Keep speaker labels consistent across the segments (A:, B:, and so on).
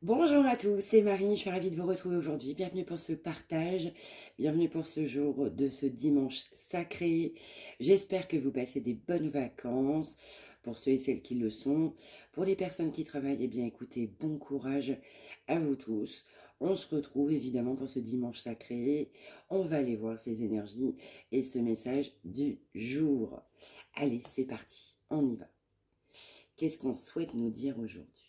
A: Bonjour à tous, c'est Marie, je suis ravie de vous retrouver aujourd'hui. Bienvenue pour ce partage, bienvenue pour ce jour de ce dimanche sacré. J'espère que vous passez des bonnes vacances, pour ceux et celles qui le sont. Pour les personnes qui travaillent, eh bien écoutez, bon courage à vous tous. On se retrouve évidemment pour ce dimanche sacré. On va aller voir ces énergies et ce message du jour. Allez, c'est parti, on y va. Qu'est-ce qu'on souhaite nous dire aujourd'hui ?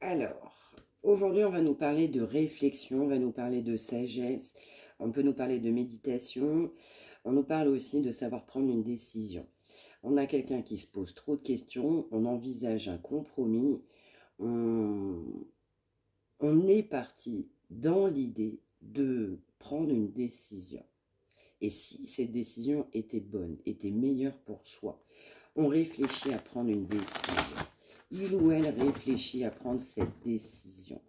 A: Alors, aujourd'hui, on va nous parler de réflexion, on va nous parler de sagesse, on peut nous parler de méditation, on nous parle aussi de savoir prendre une décision. On a quelqu'un qui se pose trop de questions, on envisage un compromis, on est parti dans l'idée de prendre une décision. Et si cette décision était bonne, était meilleure pour soi, on réfléchit à prendre une décision. Il ou elle réfléchit à prendre cette décision.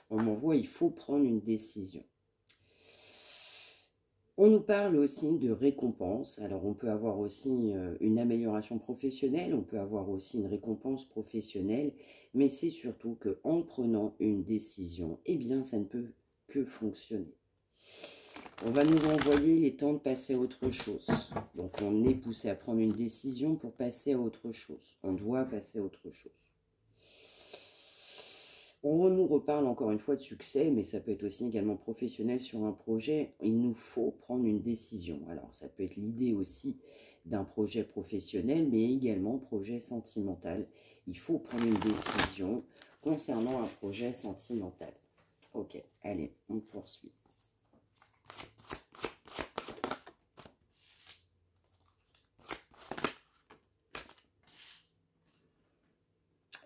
A: On m'envoie, il faut prendre une décision. On nous parle aussi de récompense. Alors, on peut avoir aussi une amélioration professionnelle, on peut avoir aussi une récompense professionnelle, mais c'est surtout qu'en prenant une décision, eh bien, ça ne peut que fonctionner. On va nous envoyer les temps de passer à autre chose. Donc, on est poussé à prendre une décision pour passer à autre chose. On doit passer à autre chose. On nous reparle encore une fois de succès, mais ça peut être aussi également professionnel sur un projet. Il nous faut prendre une décision. Alors, ça peut être l'idée aussi d'un projet professionnel, mais également projet sentimental. Il faut prendre une décision concernant un projet sentimental. Ok, allez, on poursuit.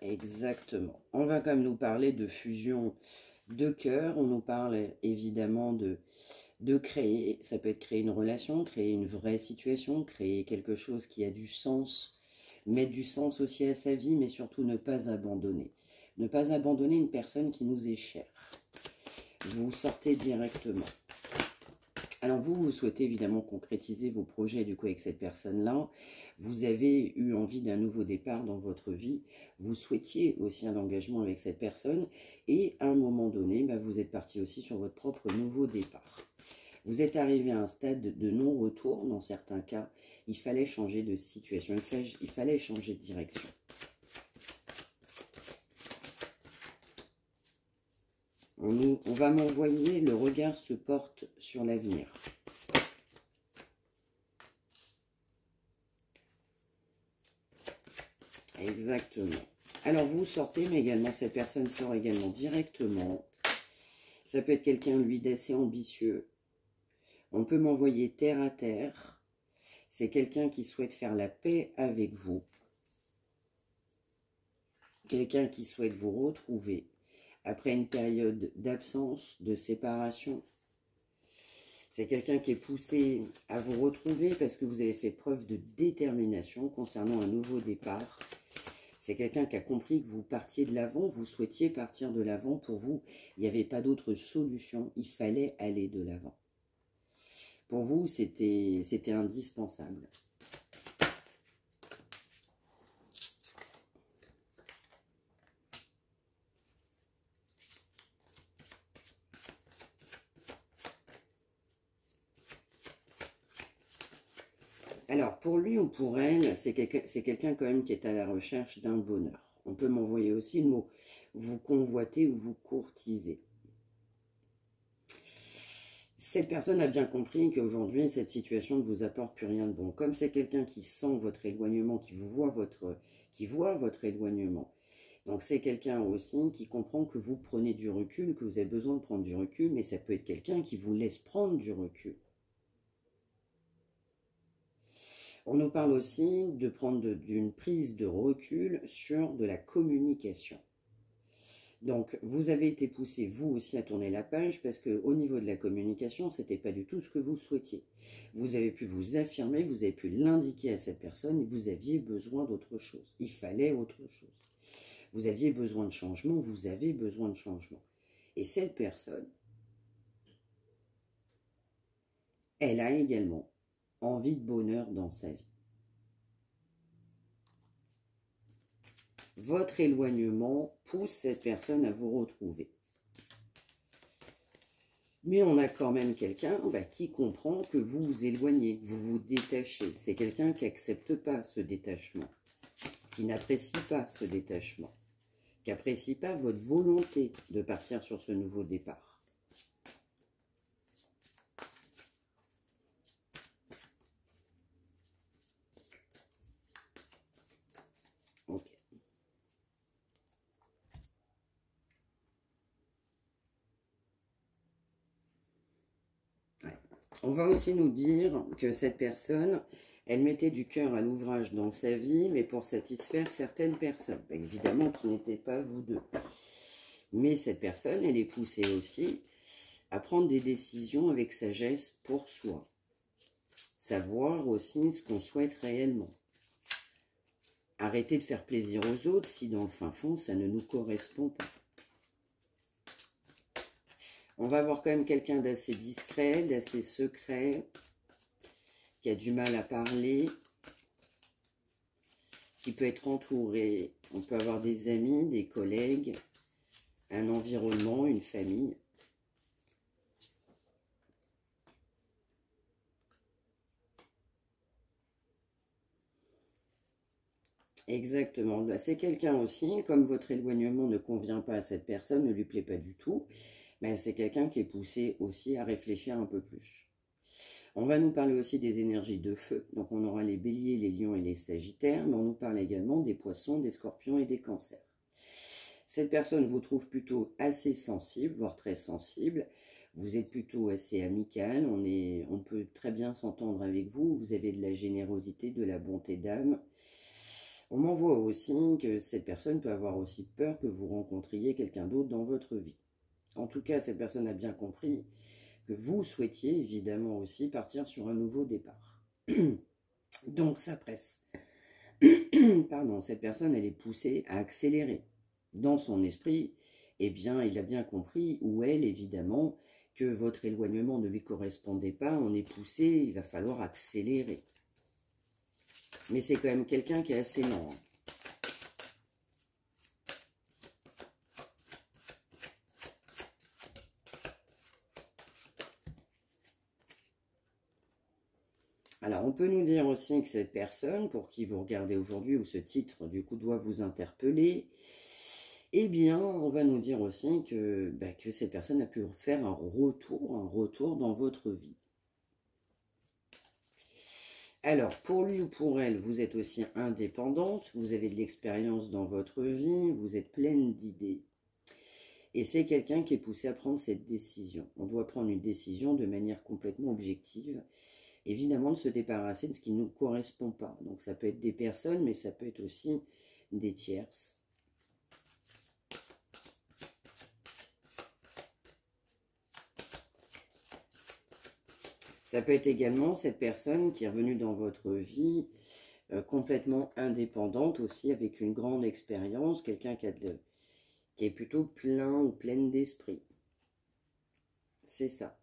A: Exactement. On va quand même nous parler de fusion de cœur. On nous parle évidemment de créer. Ça peut être créer une relation, créer une vraie situation, créer quelque chose qui a du sens, mettre du sens aussi à sa vie, mais surtout ne pas abandonner. Ne pas abandonner une personne qui nous est chère. Vous sortez directement. Alors vous souhaitez évidemment concrétiser vos projets du coup avec cette personne-là. Vous avez eu envie d'un nouveau départ dans votre vie. Vous souhaitiez aussi un engagement avec cette personne. Et à un moment donné, vous êtes parti aussi sur votre propre nouveau départ. Vous êtes arrivé à un stade de non-retour. Dans certains cas, il fallait changer de situation. Il fallait changer de direction. On va m'envoyer, le regard se porte sur l'avenir. Exactement. Alors vous sortez, mais également cette personne sort également directement. Ça peut être quelqu'un, lui, d'assez ambitieux. On peut m'envoyer terre à terre. C'est quelqu'un qui souhaite faire la paix avec vous. Quelqu'un qui souhaite vous retrouver après une période d'absence, de séparation. C'est quelqu'un qui est poussé à vous retrouver parce que vous avez fait preuve de détermination concernant un nouveau départ. C'est quelqu'un qui a compris que vous partiez de l'avant, vous souhaitiez partir de l'avant. Pour vous, il n'y avait pas d'autre solution, il fallait aller de l'avant. Pour vous, c'était indispensable. Alors, pour lui ou pour elle, c'est quelqu'un quand même qui est à la recherche d'un bonheur. On peut m'envoyer aussi le mot vous convoitez ou vous courtisez. Cette personne a bien compris qu'aujourd'hui, cette situation ne vous apporte plus rien de bon. Comme c'est quelqu'un qui sent votre éloignement, qui voit votre éloignement. Donc, c'est quelqu'un aussi qui comprend que vous prenez du recul, que vous avez besoin de prendre du recul, mais ça peut être quelqu'un qui vous laisse prendre du recul. On nous parle aussi de prendre d'une prise de recul sur de la communication. Donc, vous avez été poussé, vous aussi, à tourner la page parce qu'au niveau de la communication, ce n'était pas du tout ce que vous souhaitiez. Vous avez pu vous affirmer, vous avez pu l'indiquer à cette personne et vous aviez besoin d'autre chose. Il fallait autre chose. Vous aviez besoin de changement, vous avez besoin de changement. Et cette personne, elle a également envie de bonheur dans sa vie. Votre éloignement pousse cette personne à vous retrouver. Mais on a quand même quelqu'un qui comprend que vous vous éloignez, vous vous détachez. C'est quelqu'un qui n'accepte pas ce détachement, qui n'apprécie pas ce détachement, qui n'apprécie pas votre volonté de partir sur ce nouveau départ. Ok. Ouais. On va aussi nous dire que cette personne, elle mettait du cœur à l'ouvrage dans sa vie, mais pour satisfaire certaines personnes. Évidemment qui n'étaient pas vous deux. Mais cette personne, elle est poussée aussi à prendre des décisions avec sagesse pour soi. Savoir aussi ce qu'on souhaite réellement. Arrêter de faire plaisir aux autres si dans le fin fond, ça ne nous correspond pas. On va avoir quand même quelqu'un d'assez discret, d'assez secret, qui a du mal à parler, qui peut être entouré. On peut avoir des amis, des collègues, un environnement, une famille. Exactement. C'est quelqu'un aussi, comme votre éloignement ne convient pas à cette personne, ne lui plaît pas du tout, mais c'est quelqu'un qui est poussé aussi à réfléchir un peu plus. On va nous parler aussi des énergies de feu. Donc on aura les béliers, les lions et les sagittaires, mais on nous parle également des poissons, des scorpions et des cancers. Cette personne vous trouve plutôt assez sensible, voire très sensible. Vous êtes plutôt assez amical, on peut très bien s'entendre avec vous. Vous avez de la générosité, de la bonté d'âme. On m'envoie aussi que cette personne peut avoir aussi peur que vous rencontriez quelqu'un d'autre dans votre vie. En tout cas, cette personne a bien compris que vous souhaitiez évidemment aussi partir sur un nouveau départ. Donc ça presse. Pardon, cette personne, elle est poussée à accélérer. Dans son esprit, eh bien, il a bien compris, ou elle, évidemment, que votre éloignement ne lui correspondait pas. On est poussé, il va falloir accélérer. Mais c'est quand même quelqu'un qui est assez lent. Alors, on peut nous dire aussi que cette personne, pour qui vous regardez aujourd'hui, ou ce titre, du coup, doit vous interpeller, eh bien, on va nous dire aussi que cette personne a pu faire un retour dans votre vie. Alors, pour lui ou pour elle, vous êtes aussi indépendante, vous avez de l'expérience dans votre vie, vous êtes pleine d'idées. Et c'est quelqu'un qui est poussé à prendre cette décision. On doit prendre une décision de manière complètement objective. Évidemment, de se débarrasser de ce qui ne nous correspond pas. Donc, ça peut être des personnes, mais ça peut être aussi des tierces. Ça peut être également cette personne qui est revenue dans votre vie complètement indépendante aussi, avec une grande expérience, quelqu'un qui est plutôt plein ou pleine d'esprit. C'est ça.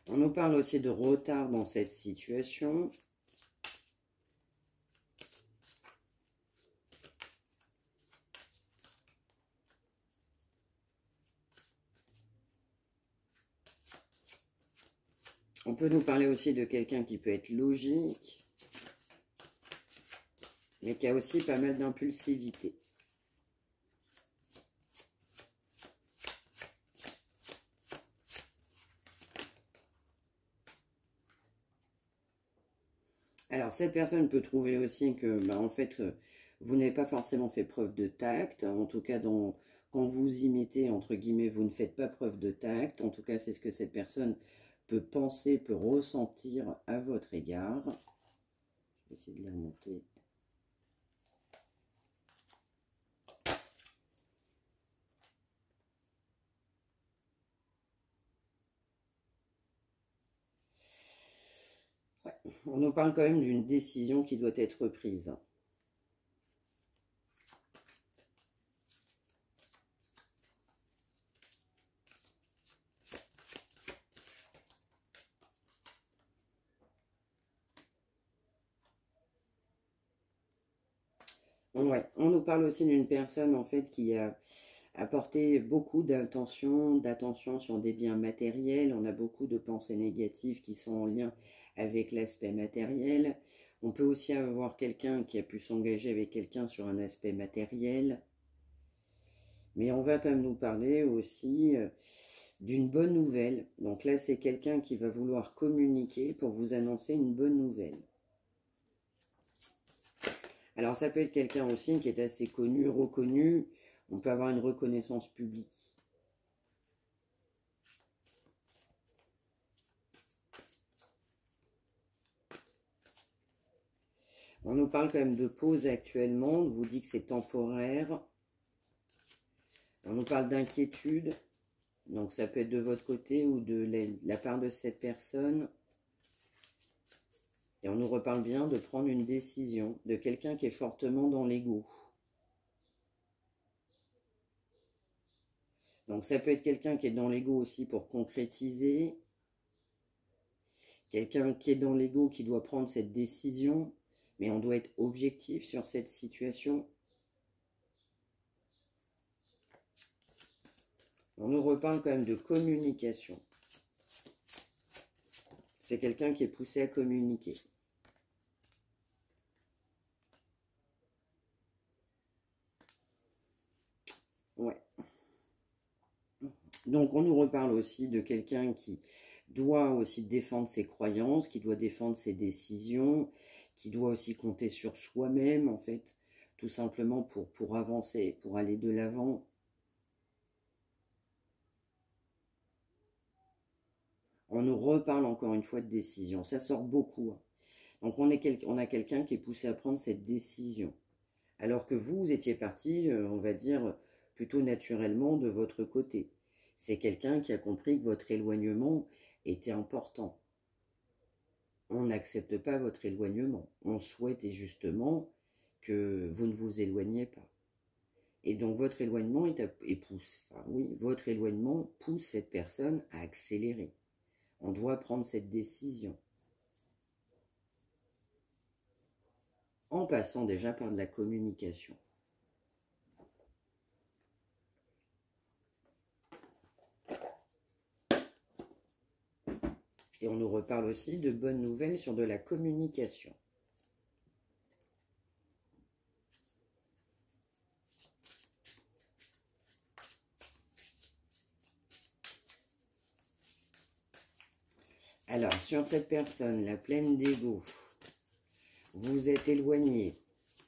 A: On nous parle aussi de retard dans cette situation. On peut nous parler aussi de quelqu'un qui peut être logique, mais qui a aussi pas mal d'impulsivité. Alors, cette personne peut trouver aussi que, en fait, vous n'avez pas forcément fait preuve de tact. En tout cas, quand vous y mettez, entre guillemets, vous ne faites pas preuve de tact. En tout cas, c'est ce que cette personne peut penser, peut ressentir à votre égard. Je essayer de les remonter. Ouais, on nous parle quand même d'une décision qui doit être prise. Ouais, on nous parle aussi d'une personne en fait qui a apporté beaucoup d'attention sur des biens matériels. On a beaucoup de pensées négatives qui sont en lien avec l'aspect matériel. On peut aussi avoir quelqu'un qui a pu s'engager avec quelqu'un sur un aspect matériel. Mais on va quand même nous parler aussi d'une bonne nouvelle. Donc là, c'est quelqu'un qui va vouloir communiquer pour vous annoncer une bonne nouvelle. Alors ça peut être quelqu'un aussi qui est assez connu, reconnu. On peut avoir une reconnaissance publique. On nous parle quand même de pause actuellement. On vous dit que c'est temporaire. On nous parle d'inquiétude. Donc ça peut être de votre côté ou de la part de cette personne. Et on nous reparle bien de prendre une décision, de quelqu'un qui est fortement dans l'ego. Donc ça peut être quelqu'un qui est dans l'ego aussi pour concrétiser. Quelqu'un qui est dans l'ego qui doit prendre cette décision. Mais on doit être objectif sur cette situation. On nous reparle quand même de communication. C'est quelqu'un qui est poussé à communiquer. Ouais. Donc on nous reparle aussi de quelqu'un qui doit aussi défendre ses croyances, qui doit défendre ses décisions, qui doit aussi compter sur soi-même en fait, tout simplement pour avancer, pour aller de l'avant. On nous reparle encore une fois de décision, ça sort beaucoup. Hein. Donc on a quelqu'un qui est poussé à prendre cette décision. Alors que vous étiez parti, on va dire, plutôt naturellement de votre côté. C'est quelqu'un qui a compris que votre éloignement était important. On n'accepte pas votre éloignement. On souhaite justement que vous ne vous éloigniez pas. Et donc votre éloignement votre éloignement pousse cette personne à accélérer. On doit prendre cette décision. En passant déjà par de la communication. Et on nous reparle aussi de bonnes nouvelles sur de la communication. Alors, sur cette personne, la pleine d'ego, vous êtes éloigné,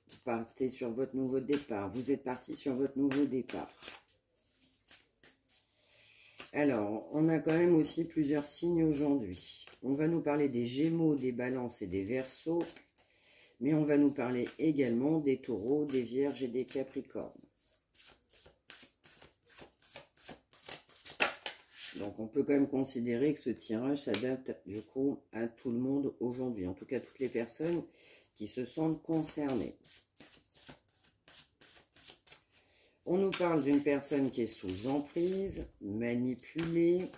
A: vous partez sur votre nouveau départ, vous êtes parti sur votre nouveau départ. Alors, on a quand même aussi plusieurs signes aujourd'hui. On va nous parler des Gémeaux, des Balances et des Verseaux, mais on va nous parler également des Taureaux, des Vierges et des Capricornes. Donc, on peut quand même considérer que ce tirage s'adapte du coup à tout le monde aujourd'hui, en tout cas toutes les personnes qui se sentent concernées. On nous parle d'une personne qui est sous emprise, manipulée.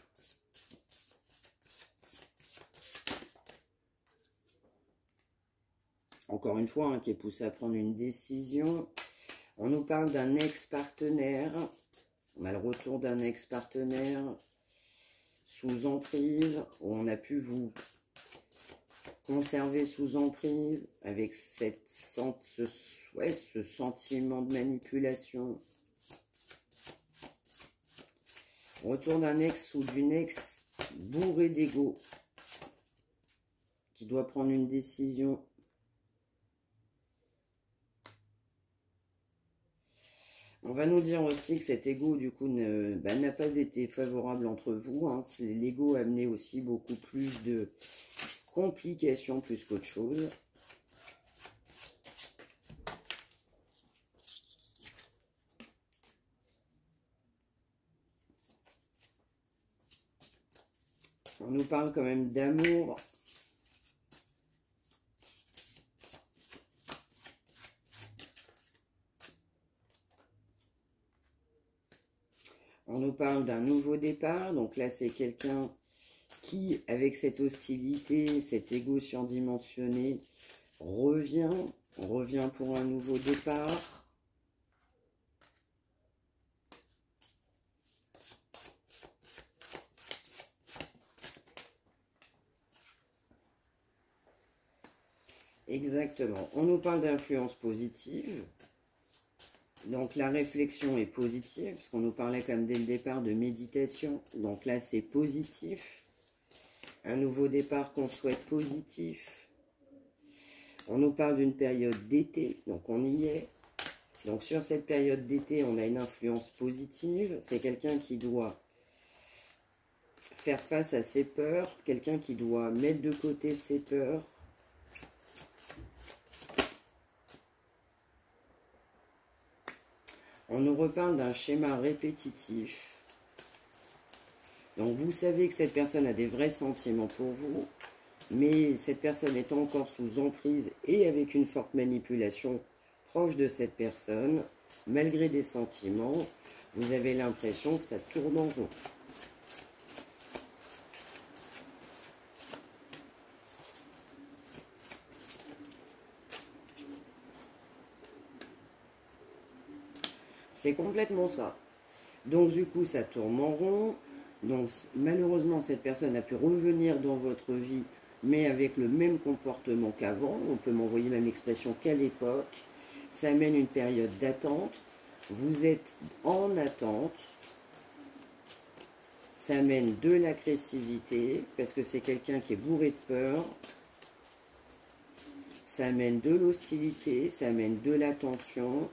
A: Encore une fois, qui est poussée à prendre une décision. On nous parle d'un ex-partenaire. On a le retour d'un ex-partenaire sous emprise, où on a pu vous conserver sous emprise avec ce sentiment de manipulation. Retour d'un ex ou d'une ex bourré d'ego qui doit prendre une décision. On va nous dire aussi que cet ego, du coup, n'a pas été favorable entre vous. Hein. L'ego a amené aussi beaucoup plus de complications plus qu'autre chose. On nous parle quand même d'amour. On nous parle d'un nouveau départ. Donc là, c'est quelqu'un qui, avec cette hostilité, cet ego surdimensionné, revient pour un nouveau départ. Exactement. On nous parle d'influence positive. Donc la réflexion est positive, parce qu'on nous parlait comme dès le départ de méditation. Donc là, c'est positif. Un nouveau départ qu'on souhaite positif. On nous parle d'une période d'été, donc on y est. Donc sur cette période d'été, on a une influence positive. C'est quelqu'un qui doit faire face à ses peurs, quelqu'un qui doit mettre de côté ses peurs. On nous reparle d'un schéma répétitif. Donc vous savez que cette personne a des vrais sentiments pour vous, mais cette personne est encore sous emprise et avec une forte manipulation proche de cette personne, malgré des sentiments, vous avez l'impression que ça tourne en rond. C'est complètement ça. Donc du coup, ça tourne en rond. Donc malheureusement, cette personne a pu revenir dans votre vie, mais avec le même comportement qu'avant. On peut m'envoyer même l'expression qu'à l'époque. Ça amène une période d'attente. Vous êtes en attente. Ça amène de l'agressivité, parce que c'est quelqu'un qui est bourré de peur. Ça amène de l'hostilité, ça amène de la tension.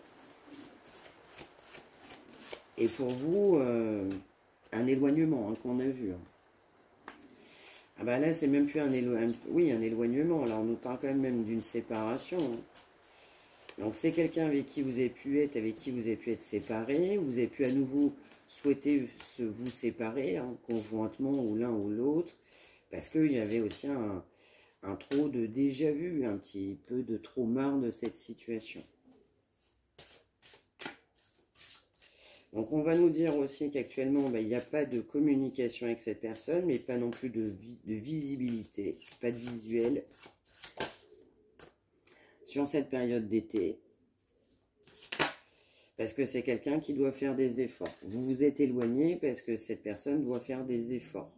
A: Et pour vous, un éloignement, hein, qu'on a vu. Ah bah là, c'est même plus un éloignement. Oui, un éloignement. Là, on nous parle quand même d'une séparation. Donc, c'est quelqu'un avec qui vous avez pu être, séparé. Vous avez pu à nouveau souhaiter vous séparer, hein, conjointement, ou l'un ou l'autre. Parce qu'il y avait aussi un trop de déjà-vu, un petit peu de trop marre de cette situation. Donc on va nous dire aussi qu'actuellement, il n'y a pas de communication avec cette personne, mais pas non plus de visibilité, pas de visuel sur cette période d'été. Parce que c'est quelqu'un qui doit faire des efforts. Vous vous êtes éloigné parce que cette personne doit faire des efforts.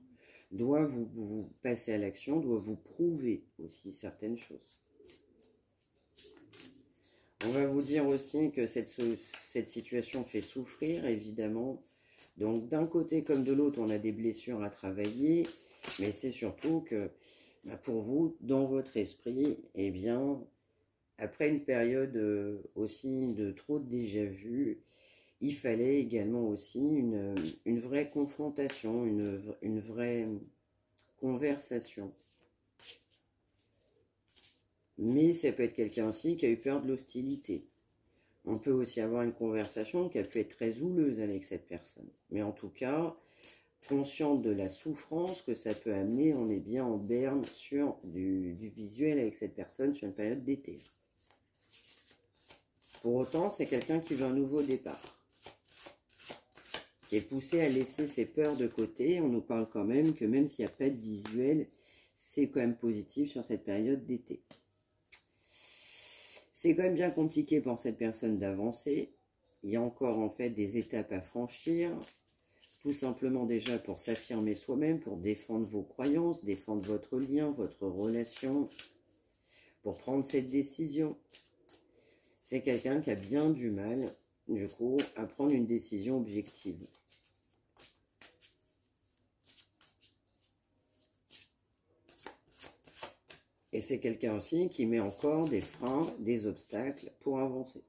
A: Doit vous passer à l'action, doit vous prouver aussi certaines choses. On va vous dire aussi que cette situation fait souffrir, évidemment. Donc, d'un côté comme de l'autre, on a des blessures à travailler. Mais c'est surtout que, pour vous, dans votre esprit, eh bien, après une période aussi de trop de déjà-vu, il fallait également aussi une vraie confrontation, une vraie conversation. Mais ça peut être quelqu'un aussi qui a eu peur de l'hostilité. On peut aussi avoir une conversation qui a pu être très houleuse avec cette personne. Mais en tout cas, consciente de la souffrance que ça peut amener, on est bien en berne sur du visuel avec cette personne sur une période d'été. Pour autant, c'est quelqu'un qui veut un nouveau départ, qui est poussé à laisser ses peurs de côté. On nous parle quand même que même s'il n'y a pas de visuel, c'est quand même positif sur cette période d'été. C'est quand même bien compliqué pour cette personne d'avancer. Il y a encore en fait des étapes à franchir. Tout simplement déjà pour s'affirmer soi-même, pour défendre vos croyances, défendre votre lien, votre relation, pour prendre cette décision. C'est quelqu'un qui a bien du mal, du coup, à prendre une décision objective. Et c'est quelqu'un aussi qui met encore des freins, des obstacles pour avancer.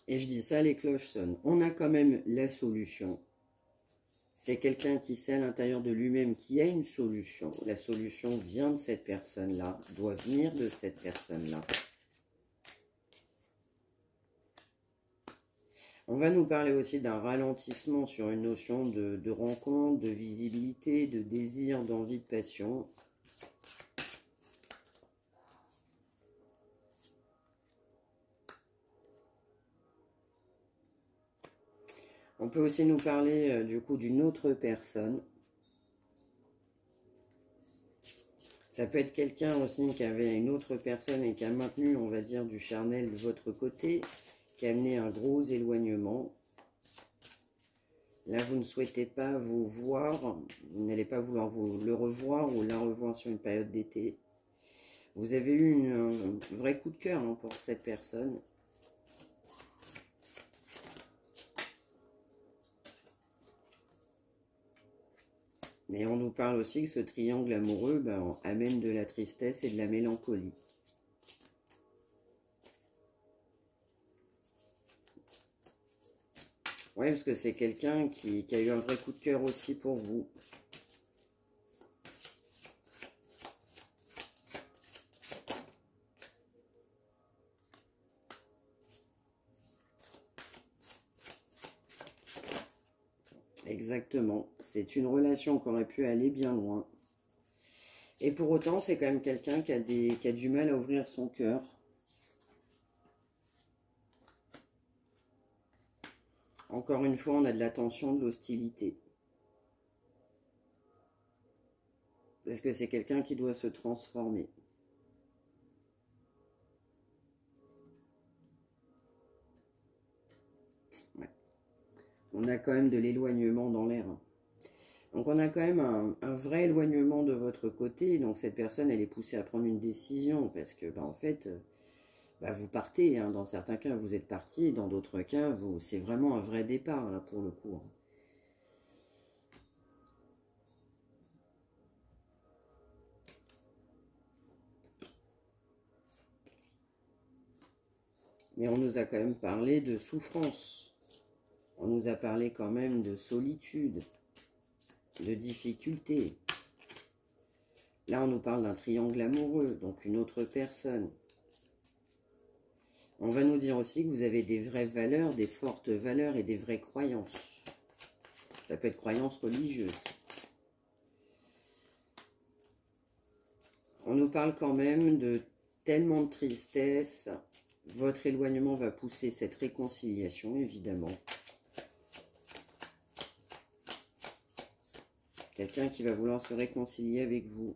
A: Et je dis ça, les cloches sonnent. On a quand même la solution. C'est quelqu'un qui sait à l'intérieur de lui-même qu'il y a une solution. La solution vient de cette personne-là, doit venir de cette personne-là. On va nous parler aussi d'un ralentissement sur une notion de rencontre, de visibilité, de désir, d'envie, de passion. On peut aussi nous parler du coup d'une autre personne. Ça peut être quelqu'un aussi qui avait une autre personne et qui a maintenu, on va dire, du charnel de votre côté, qui a amené un gros éloignement. Là, vous ne souhaitez pas vous voir, vous n'allez pas vouloir vous le revoir ou la revoir sur une période d'été. Vous avez eu un vrai coup de cœur pour cette personne. Mais on nous parle aussi que ce triangle amoureux amène de la tristesse et de la mélancolie. Oui, parce que c'est quelqu'un qui a eu un vrai coup de cœur aussi pour vous. Exactement. C'est une relation qui aurait pu aller bien loin. Et pour autant, c'est quand même quelqu'un qui a du mal à ouvrir son cœur. Encore une fois, on a de la tension, de l'hostilité. Parce que c'est quelqu'un qui doit se transformer. Ouais. On a quand même de l'éloignement dans l'air. Donc on a quand même un vrai éloignement de votre côté. Donc cette personne, elle est poussée à prendre une décision. Parce que, en fait, vous partez. Dans certains cas, vous êtes parti. Dans d'autres cas, c'est vraiment un vrai départ, là, pour le coup. Mais on nous a quand même parlé de souffrance. On nous a parlé quand même de solitude, de difficulté. Là, on nous parle d'un triangle amoureux, donc une autre personne. On va nous dire aussi que vous avez des vraies valeurs, des fortes valeurs et des vraies croyances. Ça peut être croyances religieuses. On nous parle quand même de tellement de tristesse. Votre éloignement va pousser cette réconciliation, évidemment. Quelqu'un qui va vouloir se réconcilier avec vous.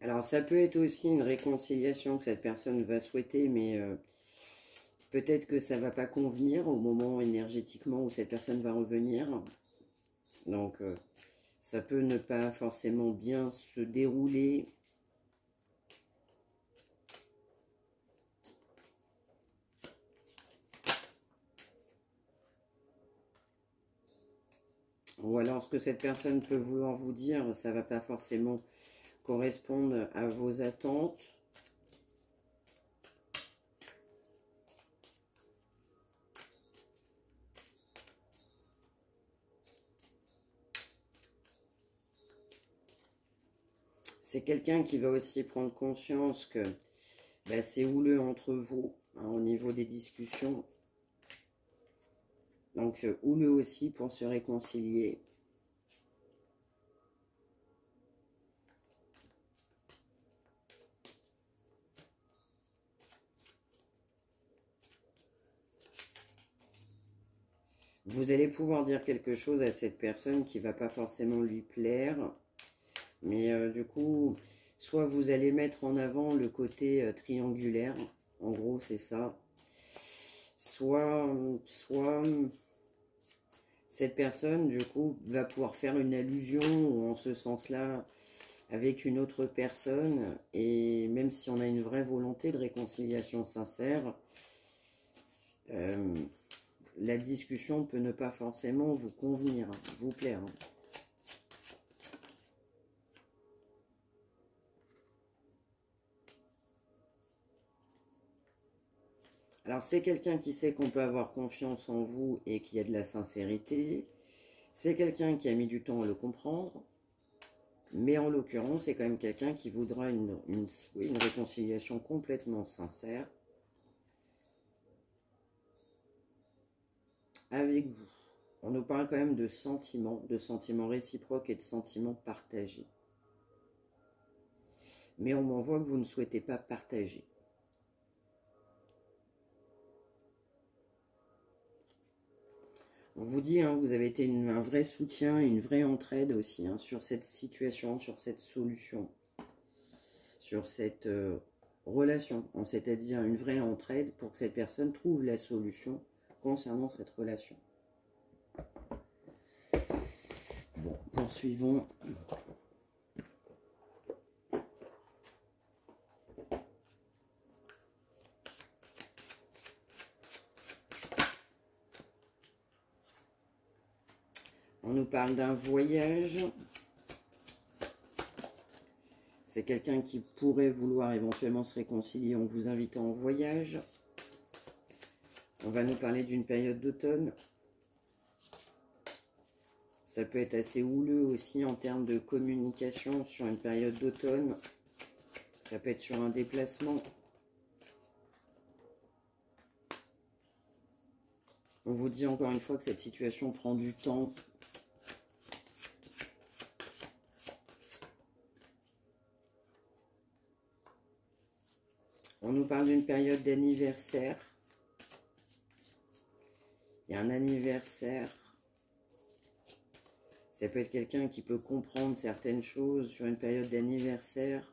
A: Alors, ça peut être aussi une réconciliation que cette personne va souhaiter, mais peut-être que ça ne va pas convenir au moment énergétiquement où cette personne va revenir. Donc, ça peut ne pas forcément bien se dérouler. Ou alors, ce que cette personne peut vouloir vous dire, ça ne va pas forcément correspondre à vos attentes. C'est quelqu'un qui va aussi prendre conscience que c'est houleux entre vous, au niveau des discussions. Donc, houleux aussi pour se réconcilier. Vous allez pouvoir dire quelque chose à cette personne qui ne va pas forcément lui plaire. Mais du coup, soit vous allez mettre en avant le côté triangulaire. En gros, c'est ça. Soit cette personne, du coup, va pouvoir faire une allusion en ce sens-là avec une autre personne. Et même si on a une vraie volonté de réconciliation sincère, la discussion peut ne pas forcément vous convenir, vous plaire. Alors, c'est quelqu'un qui sait qu'on peut avoir confiance en vous et qui a de la sincérité. C'est quelqu'un qui a mis du temps à le comprendre. Mais en l'occurrence, c'est quand même quelqu'un qui voudra une réconciliation complètement sincère avec vous. On nous parle quand même de sentiments réciproques et de sentiments partagés. Mais on m'envoie que vous ne souhaitez pas partager. On vous dit, hein, vous avez été un vrai soutien, une vraie entraide aussi hein, sur cette situation, sur cette solution, sur cette relation. C'est-à-dire une vraie entraide pour que cette personne trouve la solution concernant cette relation. Bon, poursuivons. On nous parle d'un voyage. C'est quelqu'un qui pourrait vouloir éventuellement se réconcilier en vous invitant en voyage. On va nous parler d'une période d'automne. Ça peut être assez houleux aussi en termes de communication sur une période d'automne. Ça peut être sur un déplacement. On vous dit encore une fois que cette situation prend du temps. On nous parle d'une période d'anniversaire. Il y a un anniversaire. Ça peut être quelqu'un qui peut comprendre certaines choses sur une période d'anniversaire.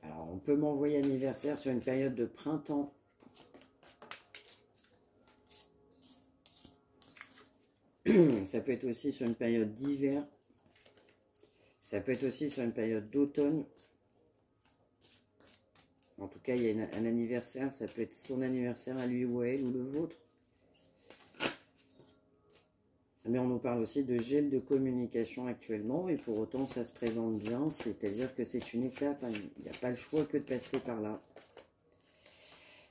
A: Alors, on peut m'envoyer anniversaire sur une période de printemps. Ça peut être aussi sur une période d'hiver. Ça peut être aussi sur une période d'automne. En tout cas, il y a un anniversaire. Ça peut être son anniversaire à lui ou à elle ou le vôtre. Mais on nous parle aussi de gel de communication actuellement. Et pour autant, ça se présente bien. C'est-à-dire que c'est une étape. Hein, il n'y a pas le choix que de passer par là.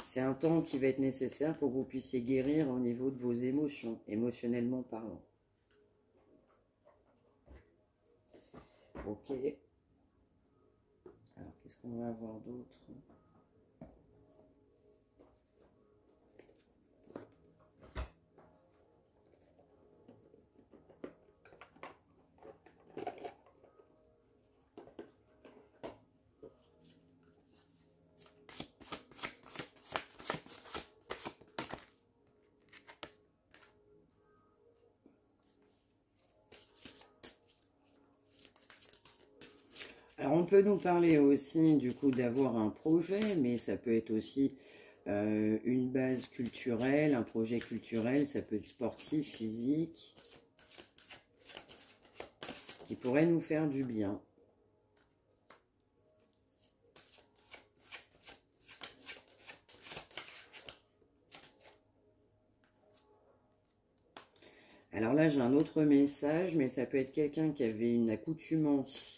A: C'est un temps qui va être nécessaire pour que vous puissiez guérir au niveau de vos émotions, émotionnellement parlant. Ok. Alors, qu'est-ce qu'on va avoir d'autre ? Alors, on peut nous parler aussi, du coup, d'avoir un projet, mais ça peut être aussi une base culturelle, un projet culturel, ça peut être sportif, physique, qui pourrait nous faire du bien. Alors là, j'ai un autre message, mais ça peut être quelqu'un qui avait une accoutumance,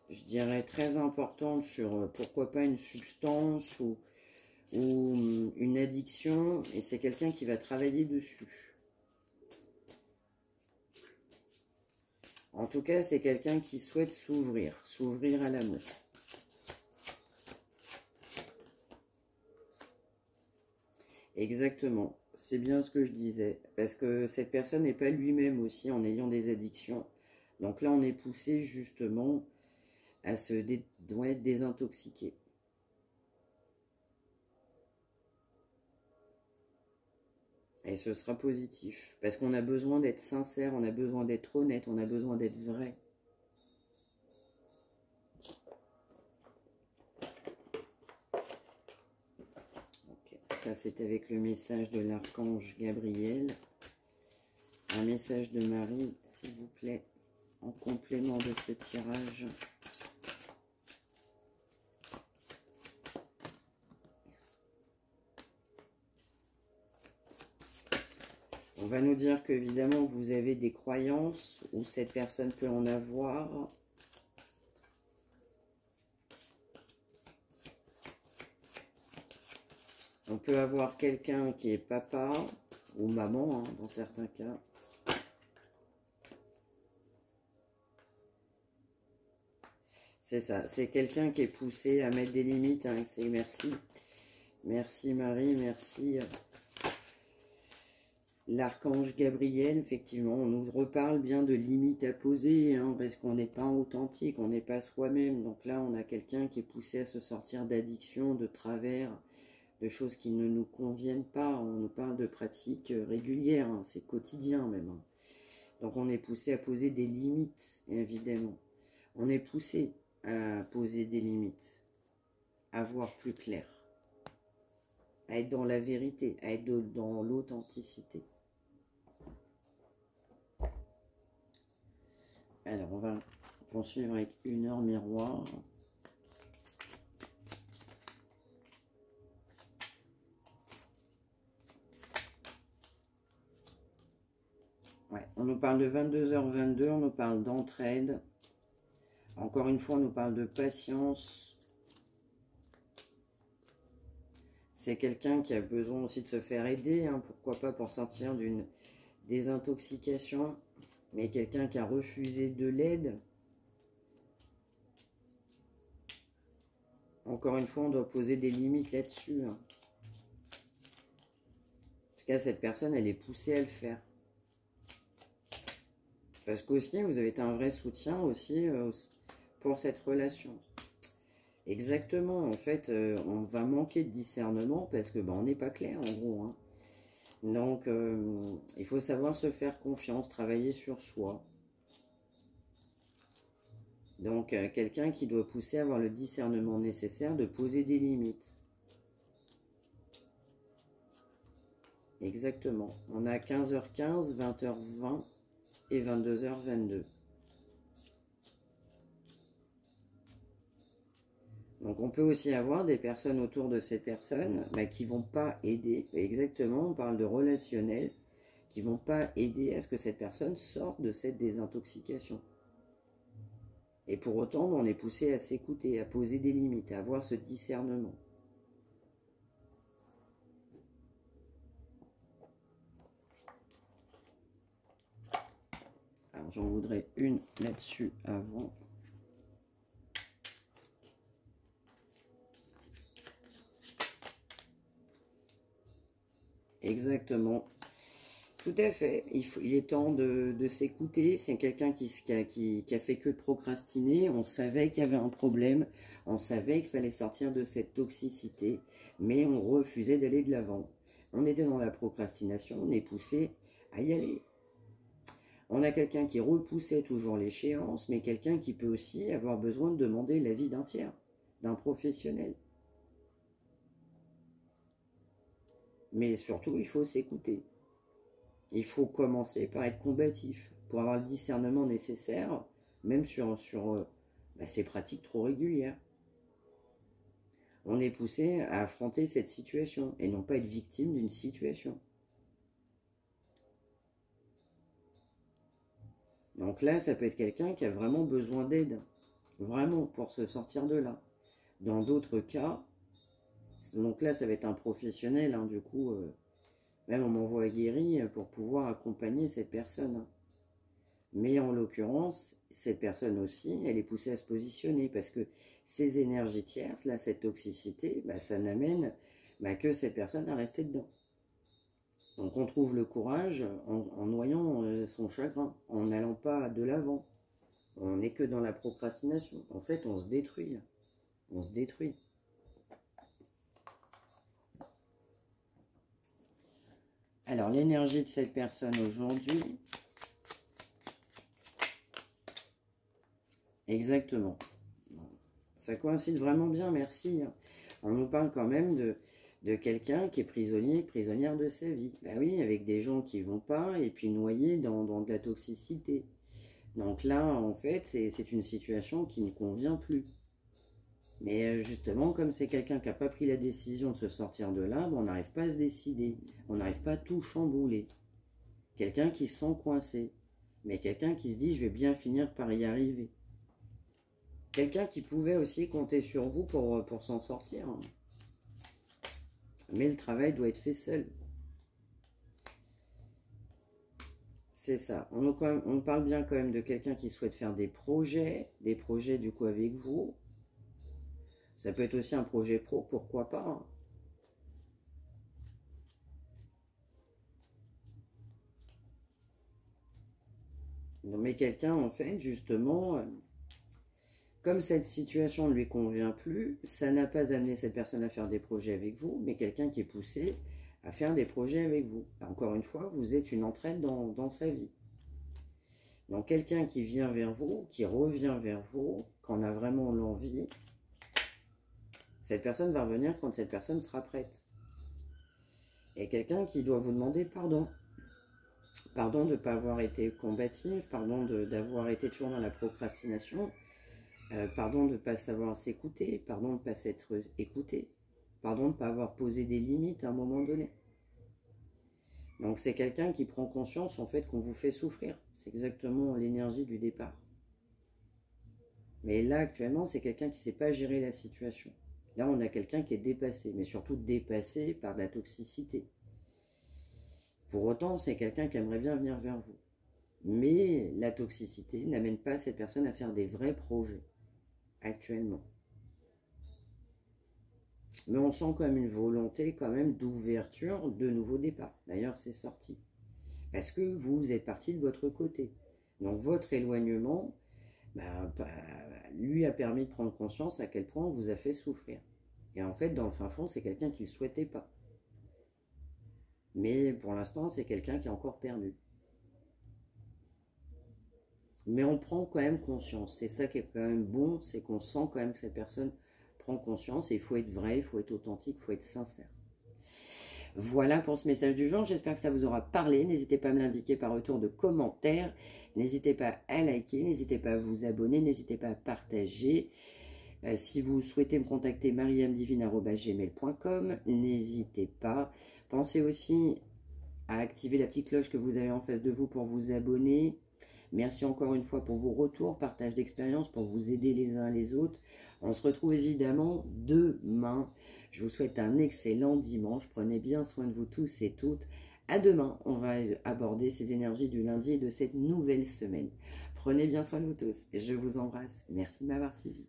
A: je dirais, très importante sur, pourquoi pas, une substance ou une addiction, et c'est quelqu'un qui va travailler dessus. En tout cas, c'est quelqu'un qui souhaite s'ouvrir à l'amour. Exactement, c'est bien ce que je disais, parce que cette personne n'est pas lui-même aussi en ayant des addictions. Donc là, on est poussé justement à se désintoxiquer. Et ce sera positif, parce qu'on a besoin d'être sincère, on a besoin d'être honnête, on a besoin d'être vrai. Okay. Ça, c'est avec le message de l'archange Gabriel. Un message de Marie, s'il vous plaît, en complément de ce tirage. On va nous dire qu'évidemment, vous avez des croyances, ou cette personne peut en avoir. On peut avoir quelqu'un qui est papa, ou maman, hein, dans certains cas. C'est ça, c'est quelqu'un qui est poussé à mettre des limites. Hein, merci. Merci Marie, merci l'archange Gabriel. Effectivement, on nous reparle bien de limites à poser, hein, parce qu'on n'est pas authentique, on n'est pas soi-même. Donc là, on a quelqu'un qui est poussé à se sortir d'addiction, de travers, de choses qui ne nous conviennent pas. On nous parle de pratiques régulières, hein, c'est quotidien même. Hein. Donc on est poussé à poser des limites, évidemment. On est poussé à poser des limites, à voir plus clair, à être dans la vérité, à être dans l'authenticité. Alors, on va poursuivre avec une heure miroir. Ouais, on nous parle de 22h22, on nous parle d'entraide. Encore une fois, on nous parle de patience. C'est quelqu'un qui a besoin aussi de se faire aider, hein, pourquoi pas pour sortir d'une désintoxication. Mais quelqu'un qui a refusé de l'aide. Encore une fois, on doit poser des limites là-dessus. Hein. En tout cas, cette personne, elle est poussée à le faire. Parce qu'aussi, vous avez été un vrai soutien aussi pour cette relation. Exactement, en fait, on va manquer de discernement parce que on n'est pas clair, en gros. Hein. Donc, il faut savoir se faire confiance, travailler sur soi. Donc, quelqu'un qui doit pousser à avoir le discernement nécessaire de poser des limites. Exactement. On a 15h15, 20h20 et 22h22. Donc, on peut aussi avoir des personnes autour de ces personnes qui ne vont pas aider. Exactement, on parle de relationnel, qui ne vont pas aider à ce que cette personne sorte de cette désintoxication. Et pour autant, on est poussé à s'écouter, à poser des limites, à avoir ce discernement. Alors, j'en voudrais une là-dessus avant. Exactement. Tout à fait. Il est temps de s'écouter. C'est quelqu'un qui a fait que de procrastiner. On savait qu'il y avait un problème. On savait qu'il fallait sortir de cette toxicité. Mais on refusait d'aller de l'avant. On était dans la procrastination. On est poussé à y aller. On a quelqu'un qui repoussait toujours l'échéance, mais quelqu'un qui peut aussi avoir besoin de demander l'avis d'un tiers, d'un professionnel. Mais surtout, il faut s'écouter. Il faut commencer par être combatif, pour avoir le discernement nécessaire, même sur ces pratiques trop régulières. On est poussé à affronter cette situation, et non pas être victime d'une situation. Donc là, ça peut être quelqu'un qui a vraiment besoin d'aide, vraiment, pour se sortir de là. Dans d'autres cas, donc là, ça va être un professionnel, hein, du coup, même on m'envoie guéri pour pouvoir accompagner cette personne. Hein. Mais en l'occurrence, cette personne aussi, elle est poussée à se positionner, parce que ces énergies tierces, là, cette toxicité, ça n'amène que cette personne à rester dedans. Donc on trouve le courage en noyant son chagrin, en n'allant pas de l'avant. On n'est que dans la procrastination. En fait, on se détruit. Là. On se détruit. Alors, l'énergie de cette personne aujourd'hui. Exactement. Ça coïncide vraiment bien, merci. On nous parle quand même de quelqu'un qui est prisonnier, prisonnière de sa vie. Ben oui, avec des gens qui vont pas et puis noyés dans de la toxicité. Donc là, en fait, c'est une situation qui ne convient plus. Mais justement, comme c'est quelqu'un qui n'a pas pris la décision de se sortir de là, on n'arrive pas à se décider. On n'arrive pas à tout chambouler. Quelqu'un qui se sent coincé, mais quelqu'un qui se dit je vais bien finir par y arriver. Quelqu'un qui pouvait aussi compter sur vous pour s'en sortir. Mais le travail doit être fait seul. C'est ça. On parle bien quand même de quelqu'un qui souhaite faire des projets du coup avec vous. Ça peut être aussi un projet pro, pourquoi pas. Hein. Mais quelqu'un, en fait, justement, comme cette situation ne lui convient plus, ça n'a pas amené cette personne à faire des projets avec vous, mais quelqu'un qui est poussé à faire des projets avec vous. Encore une fois, vous êtes une entraide dans sa vie. Donc quelqu'un qui vient vers vous, qui revient vers vous, quand on a vraiment l'envie, cette personne va revenir quand cette personne sera prête. Et quelqu'un qui doit vous demander pardon. Pardon de ne pas avoir été combatif, pardon d'avoir été toujours dans la procrastination, pardon de ne pas savoir s'écouter, pardon de ne pas s'être écouté, pardon de ne pas avoir posé des limites à un moment donné. Donc c'est quelqu'un qui prend conscience en fait qu'on vous fait souffrir. C'est exactement l'énergie du départ. Mais là actuellement c'est quelqu'un qui ne sait pas gérer la situation. Là on a quelqu'un qui est dépassé, mais surtout dépassé par de la toxicité. Pour autant c'est quelqu'un qui aimerait bien venir vers vous. Mais la toxicité n'amène pas cette personne à faire des vrais projets actuellement. Mais on sent quand même une volonté quand même d'ouverture de nouveaux départs. D'ailleurs, c'est sorti. Parce que vous êtes parti de votre côté. Donc votre éloignement lui a permis de prendre conscience à quel point on vous a fait souffrir. Et en fait, dans le fin fond, c'est quelqu'un qui ne le souhaitait pas. Mais pour l'instant, c'est quelqu'un qui est encore perdu. Mais on prend quand même conscience. C'est ça qui est quand même bon, c'est qu'on sent quand même que cette personne prend conscience. Et il faut être vrai, il faut être authentique, il faut être sincère. Voilà pour ce message du jour. J'espère que ça vous aura parlé. N'hésitez pas à me l'indiquer par retour de commentaires. N'hésitez pas à liker, n'hésitez pas à vous abonner, n'hésitez pas à partager. Si vous souhaitez me contacter, mariamdivine@gmail.com. N'hésitez pas. Pensez aussi à activer la petite cloche que vous avez en face de vous pour vous abonner. Merci encore une fois pour vos retours, partage d'expérience, pour vous aider les uns les autres. On se retrouve évidemment demain. Je vous souhaite un excellent dimanche. Prenez bien soin de vous tous et toutes. À demain, on va aborder ces énergies du lundi et de cette nouvelle semaine. Prenez bien soin de vous tous. Je vous embrasse. Merci de m'avoir suivi.